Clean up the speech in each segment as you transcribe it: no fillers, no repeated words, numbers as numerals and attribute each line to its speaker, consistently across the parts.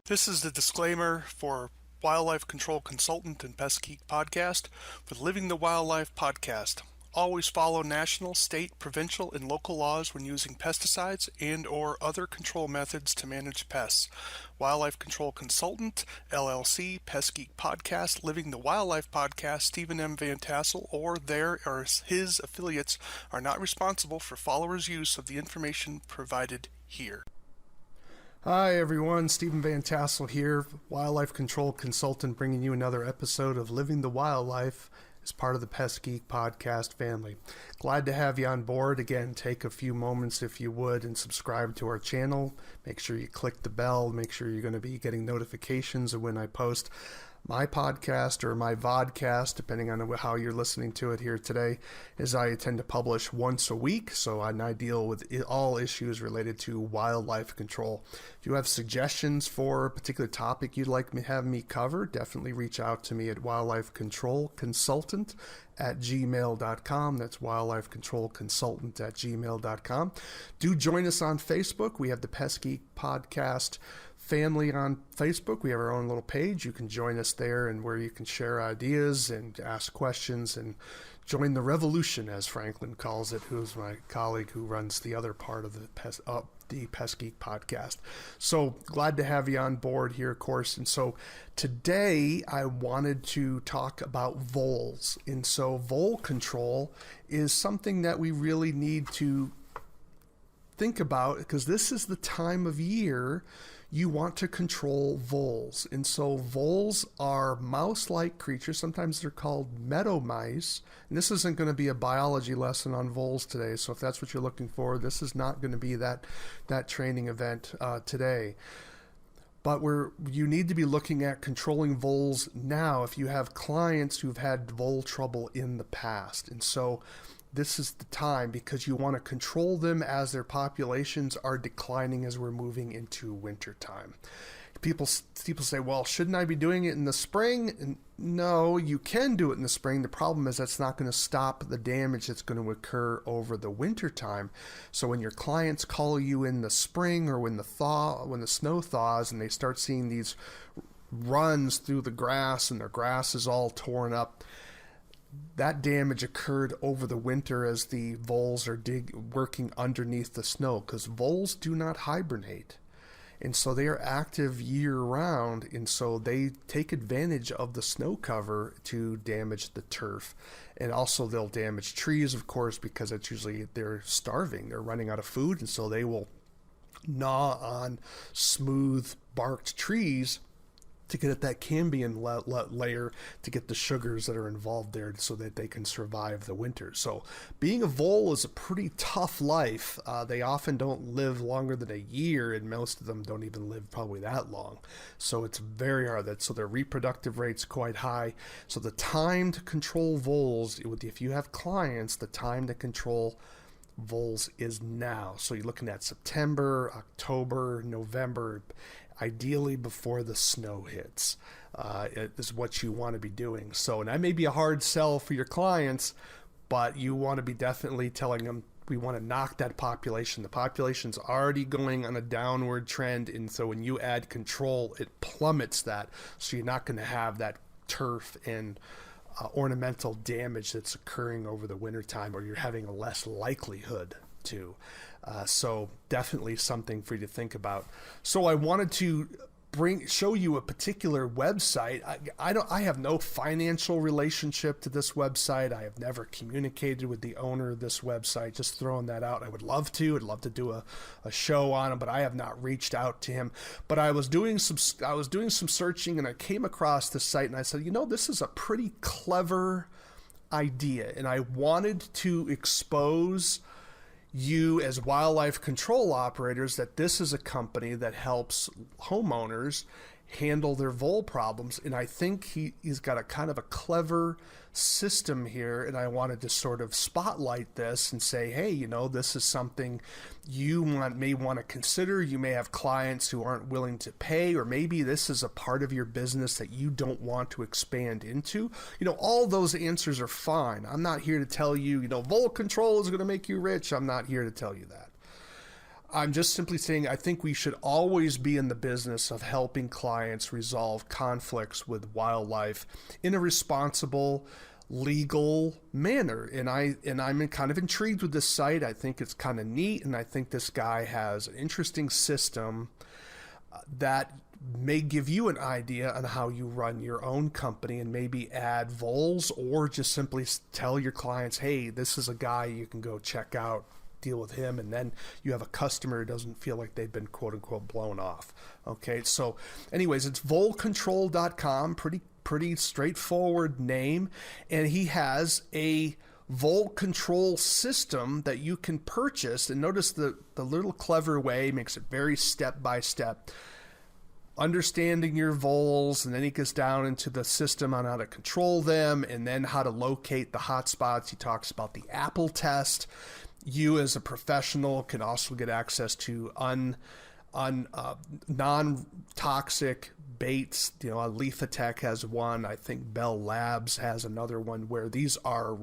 Speaker 1: This is the disclaimer for Wildlife Control Consultant and Pest Geek Podcast for the Living the Wildlife podcast. Always follow national, state, provincial, and local laws when using pesticides and or other control methods to manage pests. Wildlife Control Consultant, LLC, Pest Geek Podcast, Living the Wildlife Podcast, Stephen Vantassel, or their or his affiliates are not responsible for followers' use of the information provided here. Hi everyone, Stephen Vantassel here, Wildlife Control Consultant, bringing you another episode of Living the Wildlife as part of the Pest Geek Podcast family. Glad to have you on board. Again, take a few moments if you would and subscribe to our channel. Make sure you click the bell. Make sure you're going to be getting notifications of when I post my podcast or my vodcast, depending on how you're listening to it here today, is I tend to publish once a week, so I deal with all issues related to wildlife control. If you have suggestions for a particular topic you'd like me have me cover, definitely reach out to me at wildlifecontrolconsultant@gmail.com. That's wildlifecontrolconsultant@gmail.com. Do join us on Facebook. We have the Pest Geek Podcast family on Facebook. We have our own little page. You can join us there, and where you can share ideas and ask questions and join the revolution, as Franklin calls it, who's my colleague who runs the other part of the Pest Geek Podcast. So glad to have you on board here, of course. And so today I wanted to talk about voles. And so vole control is something that we really need to think about, because this is the time of year you want to control voles. And so voles are mouse-like creatures. Sometimes they're called meadow mice. And this isn't going to be a biology lesson on voles today. So if that's what you're looking for, this is not going to be that training event today. But you need to be looking at controlling voles now if you have clients who've had vole trouble in the past. And so this is the time, because you want to control them as their populations are declining as we're moving into wintertime. People say, well, shouldn't I be doing it in the spring? And no, you can do it in the spring. The problem is that's not going to stop the damage that's going to occur over the wintertime. So when your clients call you in the spring or when the snow thaws and they start seeing these runs through the grass and their grass is all torn up, that damage occurred over the winter as the voles are working underneath the snow, because voles do not hibernate. And so they are active year-round, and so they take advantage of the snow cover to damage the turf. And also they'll damage trees, of course, because it's usually they're starving. They're running out of food, and so they will gnaw on smooth-barked trees to get at that cambium layer to get the sugars that are involved there so that they can survive the winter. So being a vole is a pretty tough life. They often don't live longer than a year, and most of them don't even live probably that long. So it's very hard. So their reproductive rate's quite high. So the time to control voles, if you have clients, the time to control voles is now. So you're looking at September, October, November, ideally before the snow hits, is what you want to be doing. So, and that may be a hard sell for your clients, but you want to be definitely telling them, we want to knock that population. The population's already going on a downward trend, and so when you add control, it plummets that. So you're not going to have that turf and ornamental damage that's occurring over the wintertime, or you're having a less likelihood to. So definitely something for you to think about. So I wanted to show you a particular website. I have no financial relationship to this website. I have never communicated with the owner of this website. Just throwing that out. I would love to. I'd love to do a show on him, but I have not reached out to him. But I was doing some searching, and I came across this site, and I said, this is a pretty clever idea, and I wanted to expose you as wildlife control operators that this is a company that helps homeowners handle their vole problems. And I think he's got a kind of a clever system here, and I wanted to sort of spotlight this and say, hey, this is something you may want to consider. You may have clients who aren't willing to pay, or maybe this is a part of your business that you don't want to expand into. All those answers are fine. I'm not here to tell you, vole control is going to make you rich. I'm not here to tell you that. I'm just simply saying I think we should always be in the business of helping clients resolve conflicts with wildlife in a responsible, legal manner. And I'm kind of intrigued with this site. I think it's kind of neat, and I think this guy has an interesting system that may give you an idea on how you run your own company, and maybe add Voles, or just simply tell your clients, hey, this is a guy you can go check out, deal with him, and then you have a customer who doesn't feel like they've been quote unquote blown off. Okay, so anyways, it's volecontrol.com, pretty straightforward name, and he has a vole control system that you can purchase. And notice the little clever way makes it very step by step, understanding your voles, and then he gets down into the system on how to control them, and then how to locate the hot spots. He talks about the apple test. You as a professional can also get access to non-toxic baits. You know, Leaf-Attack has one. I think Bell Labs has another one, where these are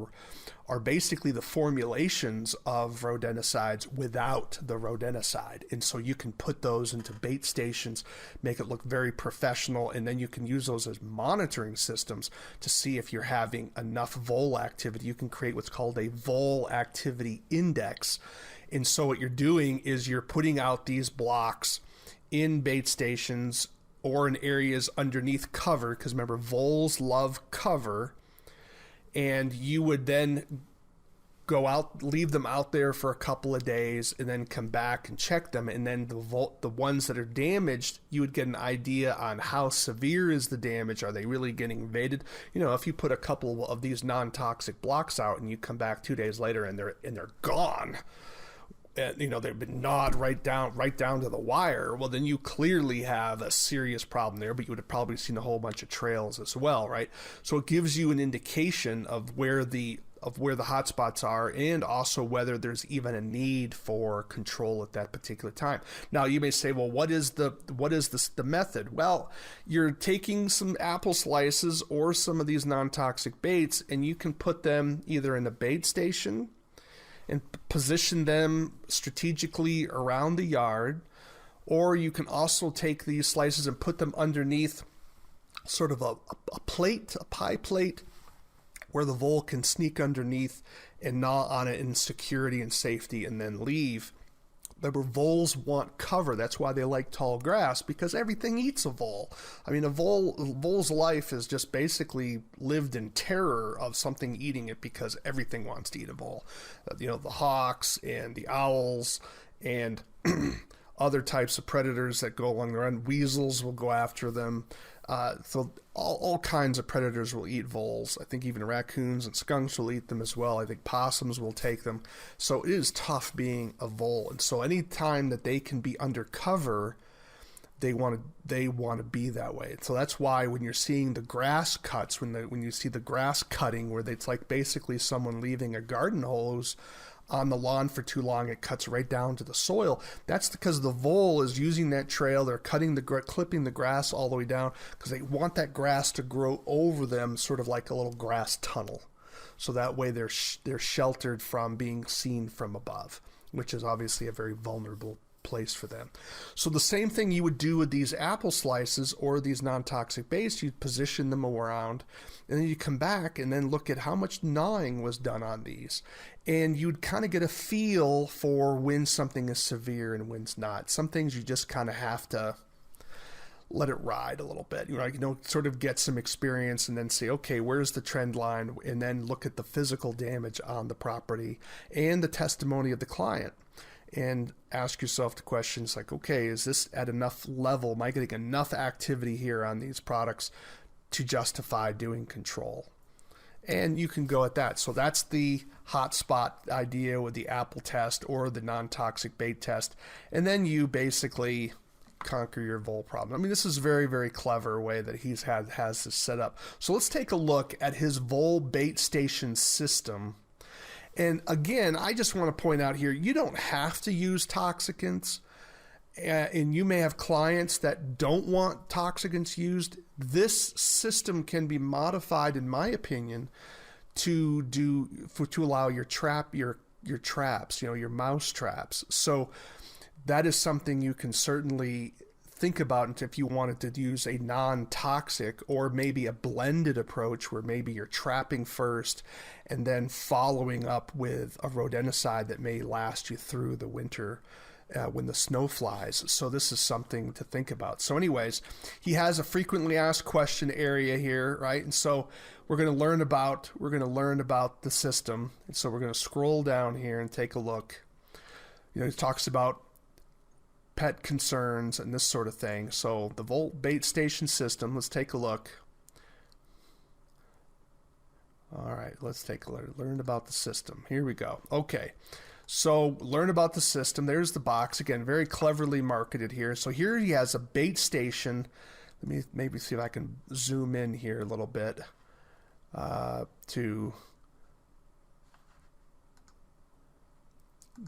Speaker 1: basically the formulations of rodenticides without the rodenticide. And so you can put those into bait stations, make it look very professional, and then you can use those as monitoring systems to see if you're having enough vole activity. You can create what's called a vole activity index. And so what you're doing is you're putting out these blocks in bait stations or in areas underneath cover, because remember, voles love cover. And you would then go out, leave them out there for a couple of days, and then come back and check them. And then the ones that are damaged, you would get an idea on how severe is the damage. Are they really getting invaded? You know, if you put a couple of these non-toxic blocks out and you come back 2 days later and they're gone, you know, they've been gnawed right down to the wire, well, then you clearly have a serious problem there, but you would have probably seen a whole bunch of trails as well, right? So it gives you an indication of where the hot spots are, and also whether there's even a need for control at that particular time. Now, you may say, well, what is the method? Well, you're taking some apple slices or some of these non-toxic baits, and you can put them either in a bait station and position them strategically around the yard, or you can also take these slices and put them underneath sort of a pie plate, where the vole can sneak underneath and gnaw on it in security and safety and then leave. Remember, voles want cover. That's why they like tall grass, because everything eats a vole. I mean, a vole's life is just basically lived in terror of something eating it, because everything wants to eat a vole. You know, the hawks and the owls and other types of predators that go along the run. Weasels will go after them. So all kinds of predators will eat voles. I think even raccoons and skunks will eat them as well. I think possums will take them. So it is tough being a vole. And so any time that they can be undercover, they want to be that way. So that's why when you're seeing the grass cuts, when you see the grass cutting, where it's like basically someone leaving a garden hose on the lawn for too long, it cuts right down to the soil. That's because the vole is using that trail. They're clipping the grass all the way down, because they want that grass to grow over them, sort of like a little grass tunnel. So that way they're sheltered from being seen from above, which is obviously a very vulnerable place for them. So the same thing you would do with these apple slices or these non-toxic baits. You'd position them around, and then you come back and then look at how much gnawing was done on these, and you'd kind of get a feel for when something is severe and when's not. Some things you just kind of have to let it ride a little bit, sort of get some experience, and then say, okay, where's the trend line, and then look at the physical damage on the property and the testimony of the client. And ask yourself the questions like, okay, is this at enough level? Am I getting enough activity here on these products to justify doing control? And you can go at that. So that's the hotspot idea with the apple test or the non-toxic bait test. And then you basically conquer your vole problem. I mean, this is a very, very clever way that has this set up. So let's take a look at his vole bait station system. And again, I just want to point out here, you don't have to use toxicants, and you may have clients that don't want toxicants used. This system can be modified, in my opinion, to allow your traps, your mouse traps. So that is something you can certainly think about if you wanted to use a non-toxic or maybe a blended approach where maybe you're trapping first and then following up with a rodenticide that may last you through the winter when the snow flies. So this is something to think about. So anyways, he has a frequently asked question area here, right? And so we're going to learn about the system. And so we're going to scroll down here and take a look. He talks about pet concerns and this sort of thing. So the Volt bait station system, let's take a look. All right, let's take a look. Learn about the system. Here we go. Okay, so learn about the system. There's the box. Again, very cleverly marketed here. So here he has a bait station. Let me maybe see if I can zoom in here a little bit to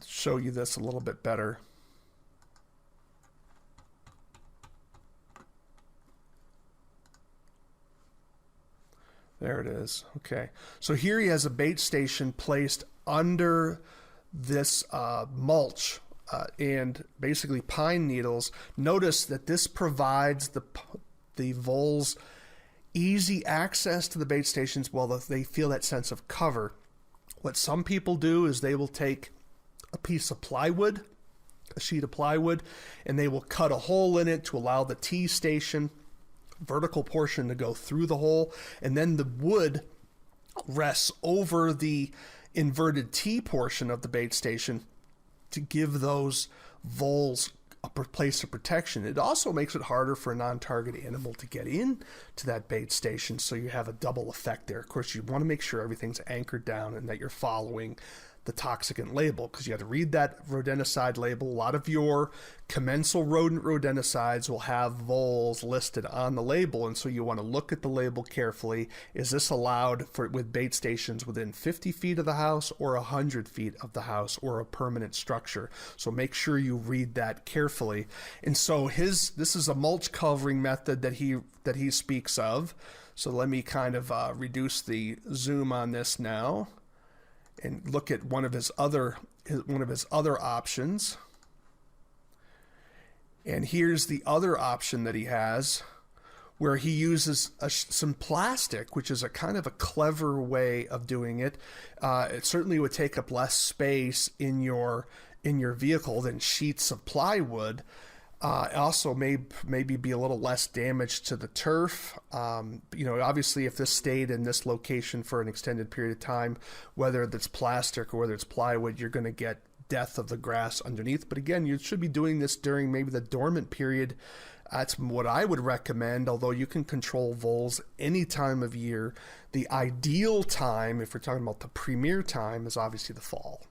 Speaker 1: show you this a little bit better. There it is. Okay. So here he has a bait station placed under this mulch and basically pine needles. Notice that this provides the voles easy access to the bait stations while they feel that sense of cover. What some people do is they will take a piece of plywood, a sheet of plywood, and they will cut a hole in it to allow the T station vertical portion to go through the hole, and then the wood rests over the inverted T portion of the bait station to give those voles a place of protection. It also makes it harder for a non-target animal to get in to that bait station, so you have a double effect there. Of course, you want to make sure everything's anchored down and that you're following the toxicant label, because you have to read that rodenticide label. A lot of your commensal rodent rodenticides will have voles listed on the label, and so you want to look at the label carefully. Is this allowed with bait stations within 50 feet of the house or 100 feet of the house or a permanent structure? So make sure you read that carefully. And so this is a mulch covering method that he speaks of. So let me kind of reduce the zoom on this now and look at one of his other options. And here's the other option that he has, where he uses some plastic, which is a kind of a clever way of doing it. It certainly would take up less space in your vehicle than sheets of plywood. Also maybe be a little less damage to the turf. Obviously if this stayed in this location for an extended period of time, whether it's plastic or whether it's plywood, you're going to get death of the grass underneath. But again, you should be doing this during maybe the dormant period. That's what I would recommend, although you can control voles any time of year. The ideal time, if we're talking about the premier time, is obviously the fall.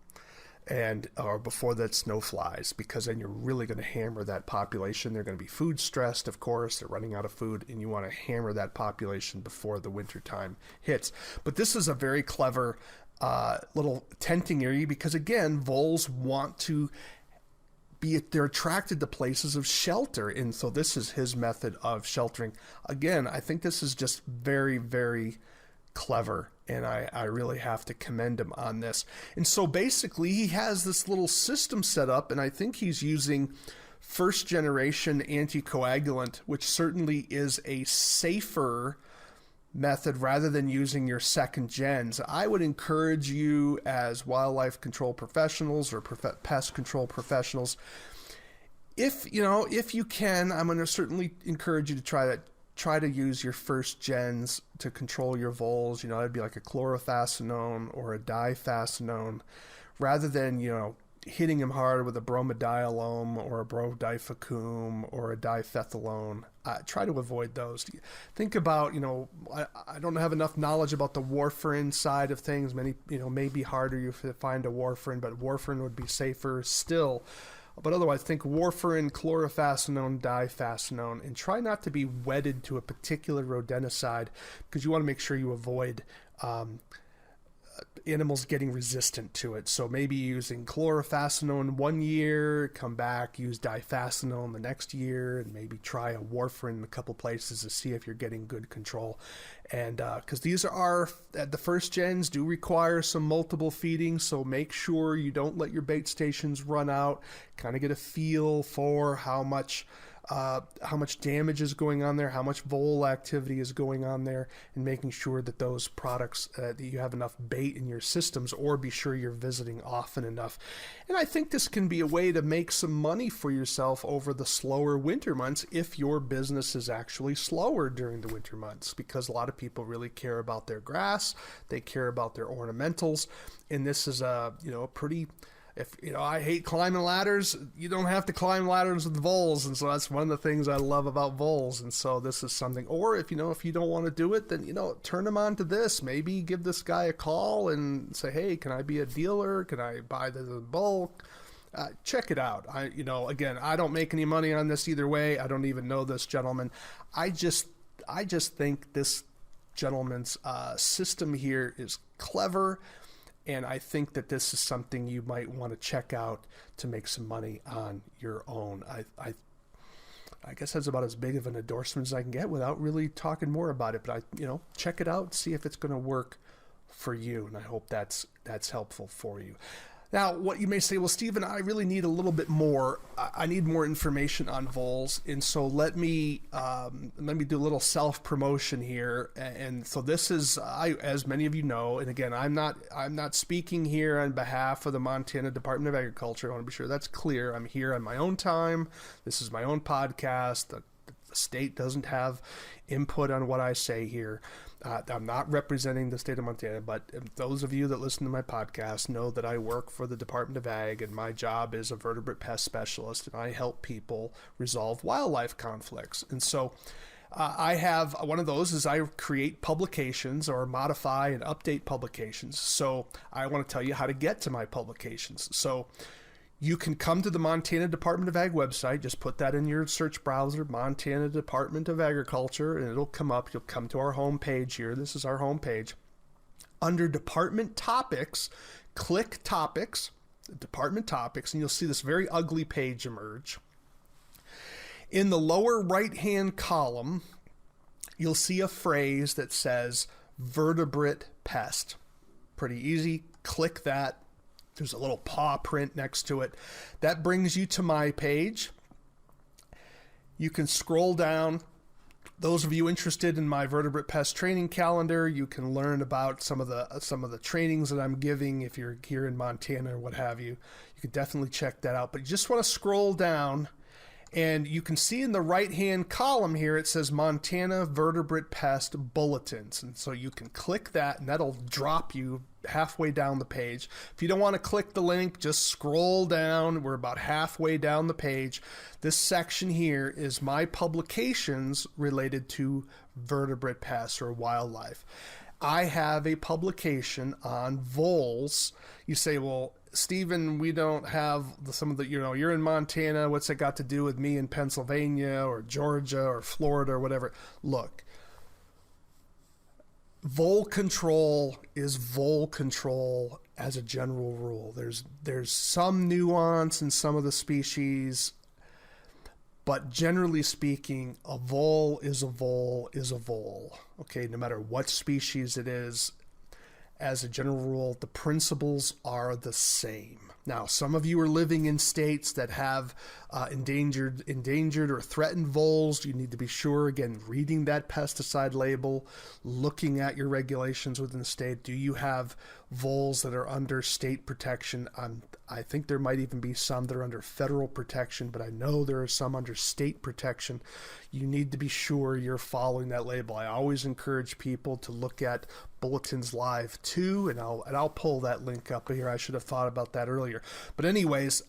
Speaker 1: Or before that snow flies, because then you're really going to hammer that population. They're going to be food stressed, of course. They're running out of food, and you want to hammer that population before the winter time hits. But this is a very clever little tenting area, because again, voles want to they're attracted to places of shelter, and so this is his method of sheltering. Again, I think this is just very, very clever, and I really have to commend him on this. And so basically he has this little system set up, and I think he's using first generation anticoagulant, which certainly is a safer method rather than using your second gens. I would encourage you, as wildlife control professionals or pest control professionals, if you can, I'm going to certainly encourage you to try to use your first gens to control your voles. That'd be like a chlorothacinone or a difacinone, rather than, hitting them hard with a bromadiolome or a brodifocum or a difethalone. Try to avoid those. Think about, I don't have enough knowledge about the warfarin side of things. Many, may be harder to find a warfarin, but warfarin would be safer still. But otherwise, think warfarin, chlorothacinone, difecinone, and try not to be wedded to a particular rodenticide, because you want to make sure you avoid animals getting resistant to it. So maybe using chlorofascinone 1 year, come back, use difascinone the next year, and maybe try a warfarin a couple places to see if you're getting good control. And because these are, the first gens do require some multiple feeding, so make sure you don't let your bait stations run out. Kind of get a feel for how much damage is going on there, how much vole activity is going on there, and making sure that those products, that you have enough bait in your systems, or be sure you're visiting often enough. And I think this can be a way to make some money for yourself over the slower winter months if your business is actually slower during the winter months, because a lot of people really care about their grass, they care about their ornamentals, and this is a pretty... If I hate climbing ladders, you don't have to climb ladders with voles, and so that's one of the things I love about voles. And so this is something. Or if you don't want to do it, then turn them on to this. Maybe give this guy a call and say, hey, can I be a dealer? Can I buy this in bulk? Check it out. Again, I don't make any money on this either way. I don't even know this gentleman. I just think this gentleman's system here is clever. And I think that this is something you might want to check out to make some money on your own. I guess that's about as big of an endorsement as I can get without really talking more about it. But check it out, see if it's going to work for you. And I hope that's helpful for you. Now, what you may say, well, Stephen, I really need a little bit more. I need more information on voles, and so let me do a little self-promotion here. And so this is, as many of you know, and again, I'm not speaking here on behalf of the Montana Department of Agriculture. I want to be sure that's clear. I'm here on my own time. This is my own podcast. The state doesn't have input on what I say here. I'm not representing the state of Montana, but those of you that listen to my podcast know that I work for the Department of Ag, and my job is a vertebrate pest specialist, and I help people resolve wildlife conflicts. And so I have one of those is I create publications or modify and update publications. So I want to tell you how to get to my publications. So you can come to the Montana Department of Ag website. Just put that in your search browser, Montana Department of Agriculture, and it'll come up. You'll come to our home page here. This is our home page. Under Department Topics, click Topics, Department Topics, and you'll see this very ugly page emerge. In the lower right-hand column, you'll see a phrase that says vertebrate pest. Pretty easy. Click that. There's a little paw print next to it. That brings you to my page. You can scroll down. Those of you interested in my vertebrate pest training calendar, you can learn about some of the trainings that I'm giving if you're here in Montana or what have you. You can definitely check that out. But you just want to scroll down, and you can see in the right-hand column here, it says Montana Vertebrate Pest Bulletins. And so you can click that, and that'll drop you halfway down the page. If you don't want to click the link, just scroll down. We're about halfway down the page. This section here is my publications related to vertebrate pests or wildlife. I have a publication on voles. You say, well, Stephen, we don't have some of the, you're in Montana. What's it got to do with me in Pennsylvania or Georgia or Florida or whatever? Look, vole control is vole control as a general rule. There's some nuance in some of the species, but generally speaking, a vole is a vole is a vole. Okay, no matter what species it is, as a general rule, the principles are the same. Now, some of you are living in states that have endangered or threatened voles. You need to be sure, again, reading that pesticide label, looking at your regulations within the state. Do you have voles that are under state protection? I think there might even be some that are under federal protection, but I know there are some under state protection. You need to be sure you're following that label. I always encourage people to look at Bulletins Live too, and I'll pull that link up here. I should have thought about that earlier. But anyways,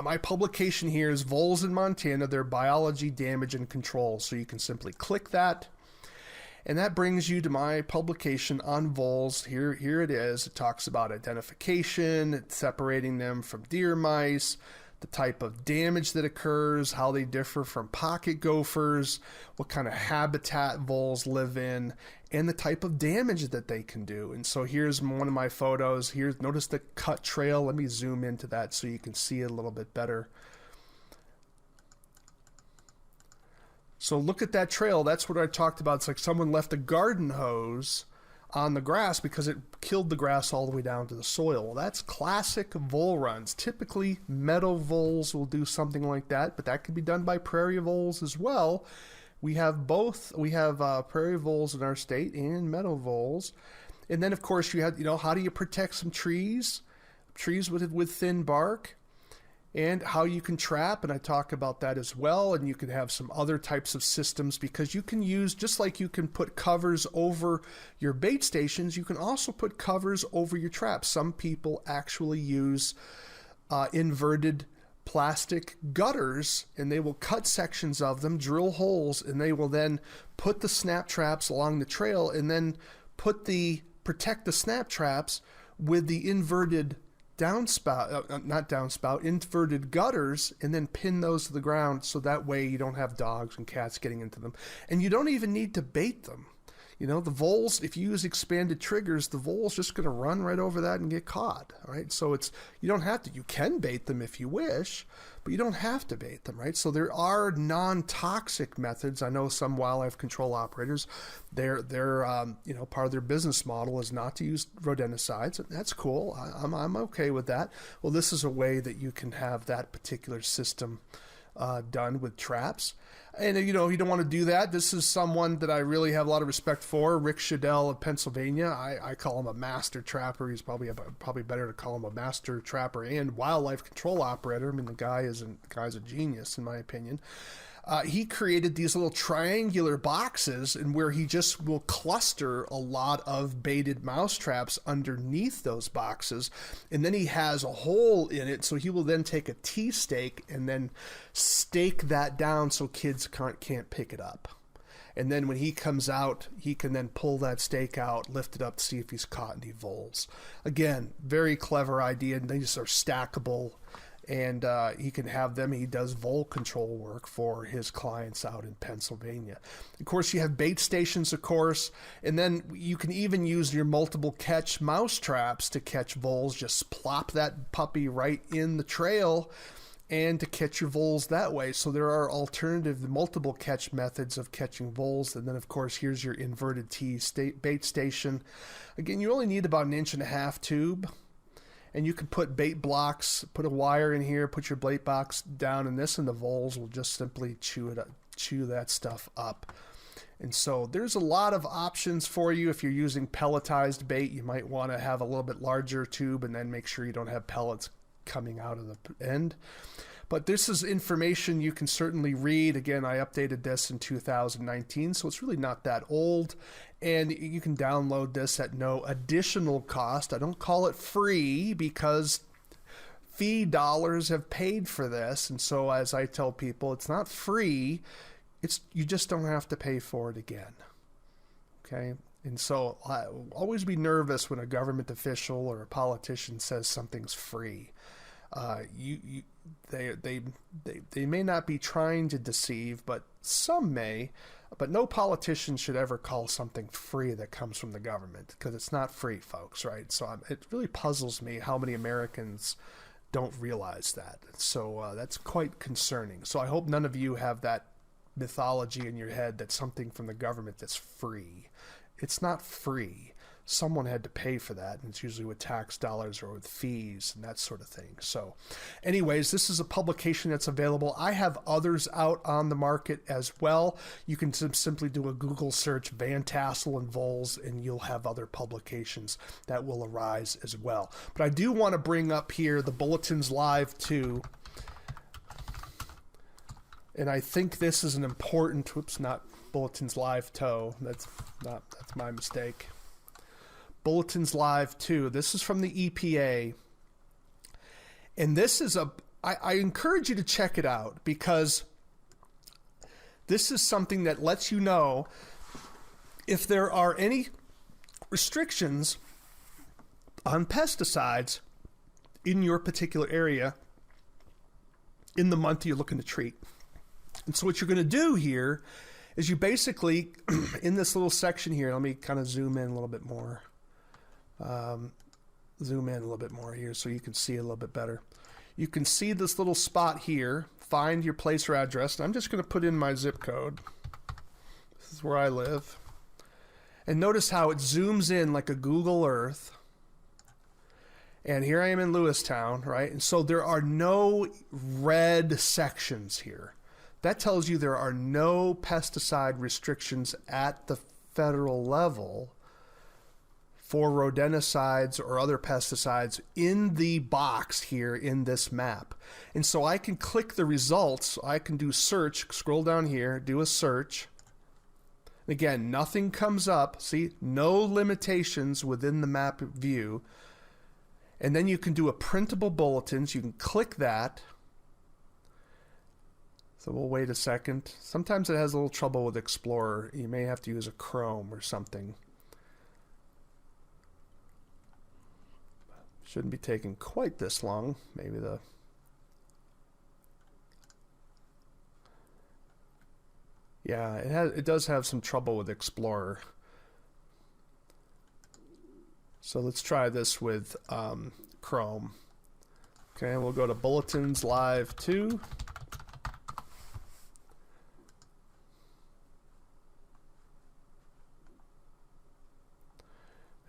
Speaker 1: my publication here is Voles in Montana, Their Biology, Damage, and Control. So you can simply click that, and that brings you to my publication on voles. Here it is. It talks about identification, separating them from deer mice, the type of damage that occurs, how they differ from pocket gophers, what kind of habitat voles live in, and the type of damage that they can do. And so here's one of my photos. Notice the cut trail. Let me zoom into that so you can see it a little bit better. So look at that trail. That's what I talked about. It's like someone left a garden hose on the grass because it killed the grass all the way down to the soil. Well, that's classic vole runs. Typically, meadow voles will do something like that, but that can be done by prairie voles as well. We have both. We have prairie voles in our state and meadow voles. And then, of course, you have, how do you protect some trees? Trees with thin bark. And how you can trap, and I talk about that as well. And you can have some other types of systems, because you can use, just like you can put covers over your bait stations, you can also put covers over your traps. Some people actually use inverted plastic gutters, and they will cut sections of them, drill holes, and they will then put the snap traps along the trail, and then protect the snap traps with the inverted inverted gutters, and then pin those to the ground, so that way you don't have dogs and cats getting into them. And you don't even need to bait them. The voles, if you use expanded triggers, the vole's just going to run right over that and get caught. All right. So you don't have to. You can bait them if you wish, but you don't have to bait them. Right. So there are non-toxic methods. I know some wildlife control operators, they're part of their business model is not to use rodenticides. That's cool. I'm okay with that. Well, this is a way that you can have that particular system done with traps. And you don't want to do that. This is someone that I really have a lot of respect for, Rick Shadell of Pennsylvania. I call him a master trapper. He's probably better to call him a master trapper and wildlife control operator. I mean, the guy's a genius, in my opinion. He created these little triangular boxes, and where he just will cluster a lot of baited mouse traps underneath those boxes. And then he has a hole in it, so he will then take a T-stake and then stake that down so kids can't pick it up. And then when he comes out, he can then pull that stake out, lift it up to see if he's caught any voles. Again, very clever idea. And these are stackable. And he can have them. He does vole control work for his clients out in Pennsylvania. Of course, you have bait stations, of course, and then you can even use your multiple catch mouse traps to catch voles. Just plop that puppy right in the trail and to catch your voles that way. So there are alternative multiple catch methods of catching voles. And then, of course, here's your inverted T bait station. Again, you only need about 1.5 inch tube. And you can put bait blocks, put a wire in here, put your bait box down in this, and the voles will just simply chew that stuff up. And so there's a lot of options for you. If you're using pelletized bait, you might want to have a little bit larger tube and then make sure you don't have pellets coming out of the end. But this is information you can certainly read. Again, I updated this in 2019, so it's really not that old. And you can download this at no additional cost. I don't call it free because fee dollars have paid for this. And so as I tell people, it's not free. You just don't have to pay for it again. Okay? And so always be nervous when a government official or a politician says something's free. They may not be trying to deceive, but some may. But no politician should ever call something free that comes from the government, because it's not free, folks, right? So it really puzzles me how many Americans don't realize that. So that's quite concerning. So I hope none of you have that mythology in your head that something from the government that's free. It's not free. Someone had to pay for that, and it's usually with tax dollars or with fees and that sort of thing. So anyways, this is a publication that's available. I have others out on the market as well. You can simply do a Google search, Vantassel and Voles, and you'll have other publications that will arise as well. But I do want to bring up here the Bulletins Live 2. And I think this is an important, not Bulletins Live Toe. That's my mistake. Bulletins Live 2. This is from the EPA. And this is I encourage you to check it out, because this is something that lets you know if there are any restrictions on pesticides in your particular area in the month you're looking to treat. And so what you're going to do here is you basically, in this little section here, let me kind of zoom in a little bit more. Zoom in a little bit more here so you can see a little bit better. You can see this little spot here, find your place or address. And I'm just going to put in my zip code. This is where I live. And notice how it zooms in like a Google Earth. And here I am in Lewistown, right? And so there are no red sections here. That tells you there are no pesticide restrictions at the federal level for rodenticides or other pesticides in the box here in this map. And so I can click the results. I can do search, scroll down here, do a search. Again, nothing comes up. See, no limitations within the map view. And then you can do a printable bulletins. You can click that. So we'll wait a second. Sometimes it has a little trouble with Explorer. You may have to use a Chrome or something. Shouldn't be taking quite this long. Maybe the... Yeah, it does have some trouble with Explorer. So let's try this with Chrome. Okay, we'll go to Bulletins Live 2.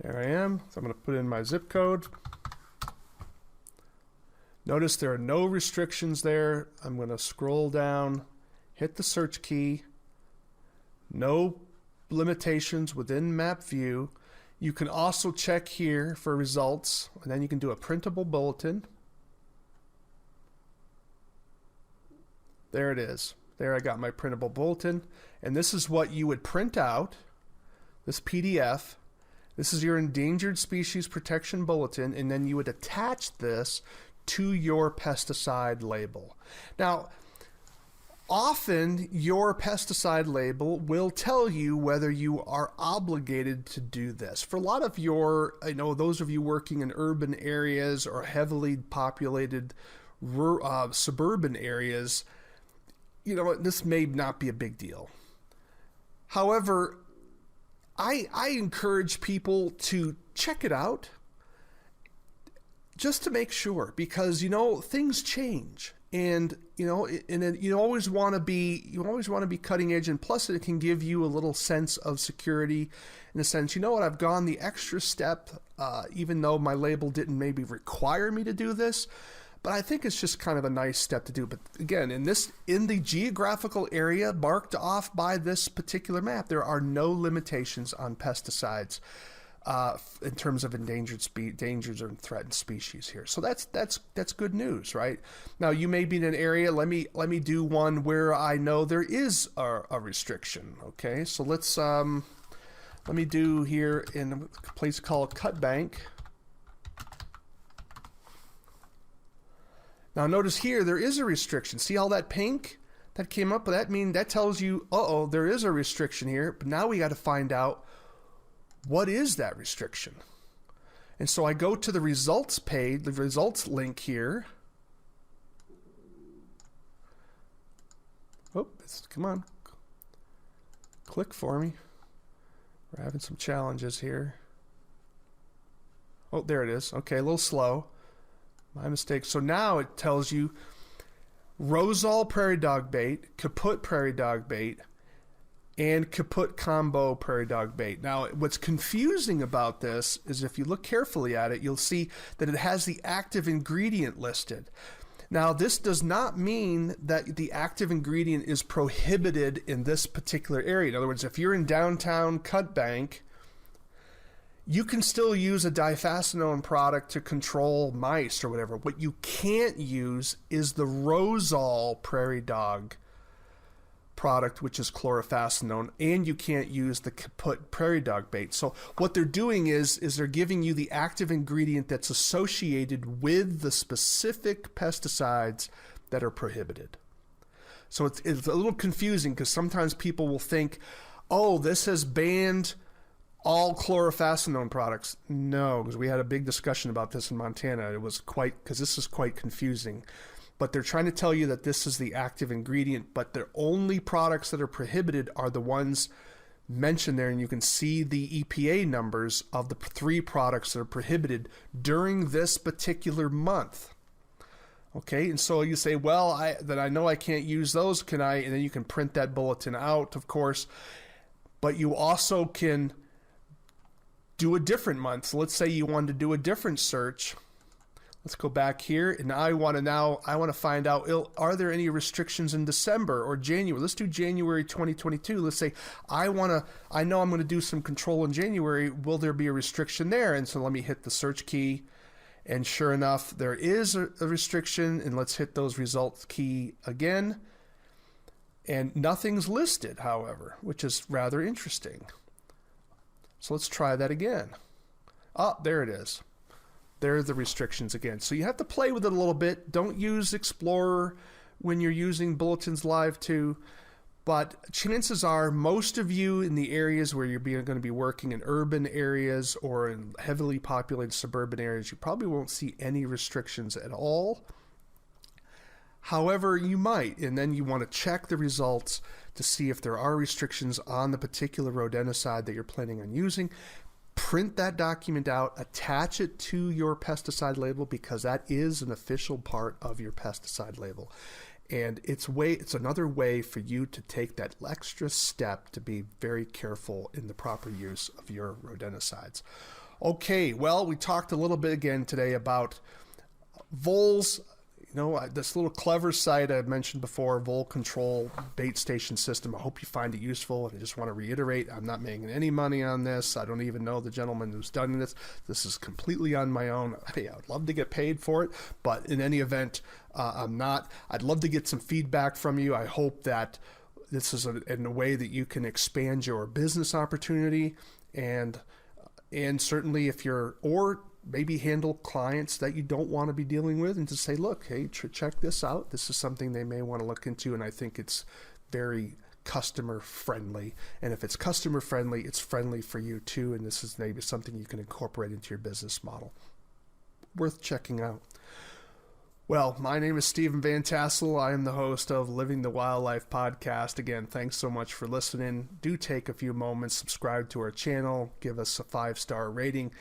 Speaker 1: There I am. So I'm going to put in my zip code. Notice there are no restrictions there. I'm going to scroll down, hit the search key. No limitations within map view. You can also check here for results, and then you can do a printable bulletin. There it is. There I got my printable bulletin. And this is what you would print out, this PDF. This is your Endangered Species Protection Bulletin, and then you would attach this to your pesticide label. Now, often your pesticide label will tell you whether you are obligated to do this. For a lot of your, those of you working in urban areas or heavily populated suburban areas, this may not be a big deal. However, I encourage people to check it out just to make sure, because things change, and you always want to be cutting edge, and plus it can give you a little sense of security in the sense, I've gone the extra step, even though my label didn't maybe require me to do this. But I think it's just kind of a nice step to do. But again, in the geographical area marked off by this particular map, there are no limitations on pesticides in terms of endangered or threatened species here. So that's good news, right? Now you may be in an area. Let me do one where I know there is a restriction. Okay, so let me do here in a place called Cut Bank. Now notice here, there is a restriction. See all that pink that came up? That tells you, there is a restriction here. But now we got to find out, what is that restriction? And so I go to the results page, the results link here. Come on. Click for me. We're having some challenges here. Oh, there it is. Okay, a little slow. My mistake. So now it tells you Rosal prairie dog bait, kaput prairie dog bait, and kaput combo prairie dog bait. Now, what's confusing about this is if you look carefully at it, you'll see that it has the active ingredient listed. Now, this does not mean that the active ingredient is prohibited in this particular area. In other words, if you're in downtown Cut Bank, you can still use a diphacinone product to control mice or whatever. What you can't use is the Rosal prairie dog product, which is chlorphacinone, and you can't use the kaput prairie dog bait. So what they're doing is they're giving you the active ingredient that's associated with the specific pesticides that are prohibited. So it's a little confusing because sometimes people will think, this has banned all chlorphacinone products. No, because we had a big discussion about this in Montana. Because this is quite confusing. but they're trying to tell you that this is the active ingredient, but the only products that are prohibited are the ones mentioned there, and you can see the EPA numbers of the 3 products that are prohibited during this particular month. Okay, and so you say, well, I know I can't use those, can I? And then you can print that bulletin out, of course, but you also can do a different month. So let's say you wanted to do a different search. Let's go back here, and I want to find out, are there any restrictions in December or January? Let's do January 2022. Let's say I know I'm going to do some control in January. Will there be a restriction there? And so let me hit the search key, and sure enough, there is a restriction. And let's hit those results key again, and nothing's listed, however, which is rather interesting. So let's try that again. Oh, there it is. There are the restrictions again. So you have to play with it a little bit. Don't use Explorer when you're using Bulletins Live 2. But chances are most of you in the areas where you're going to be working in urban areas or in heavily populated suburban areas, you probably won't see any restrictions at all. However, you might, and then you want to check the results to see if there are restrictions on the particular rodenticide that you're planning on using. Print that document out, attach it to your pesticide label, because that is an official part of your pesticide label. And it's another way for you to take that extra step to be very careful in the proper use of your rodenticides. Okay, well, we talked a little bit again today about Voles. This little clever site I mentioned before, Vole Control Bait Station System. I hope you find it useful. And I just want to reiterate, I'm not making any money on this. I don't even know the gentleman who's done this. This is completely on my own. Hey, I would love to get paid for it, but in any event, I'm not. I'd love to get some feedback from you. I hope that this is in a way that you can expand your business opportunity, and certainly if or maybe handle clients that you don't want to be dealing with, and to say, look, hey, check this out. This is something they may want to look into, and I think it's very customer friendly. And if it's customer friendly, it's friendly for you too, and this is maybe something you can incorporate into your business model. Worth checking out. Well, my name is Stephen Vantassel. I am the host of Living the Wildlife podcast. Again, thanks so much for listening. Do take a few moments, subscribe to our channel, give us a 5-star rating.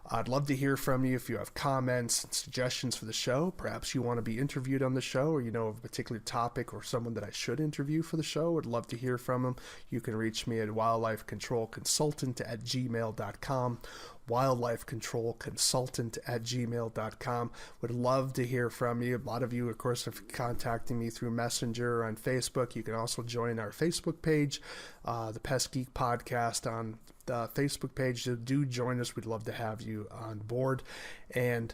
Speaker 1: I'd love to hear from you if you have comments and suggestions for the show. Perhaps you want to be interviewed on the show, or you know of a particular topic or someone that I should interview for the show. I'd love to hear from them. You can reach me at wildlifecontrolconsultant@gmail.com. wildlifecontrolconsultant@gmail.com. Would love to hear from you. A lot of you, of course, are contacting me through Messenger or on Facebook. You can also join our Facebook page, the Pest Geek Podcast on the Facebook page. So do join us. We'd love to have you on board. And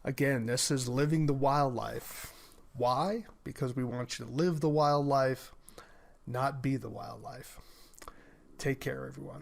Speaker 1: again, this is Living the Wildlife. Why? Because we want you to live the wildlife, not be the wildlife. Take care, everyone.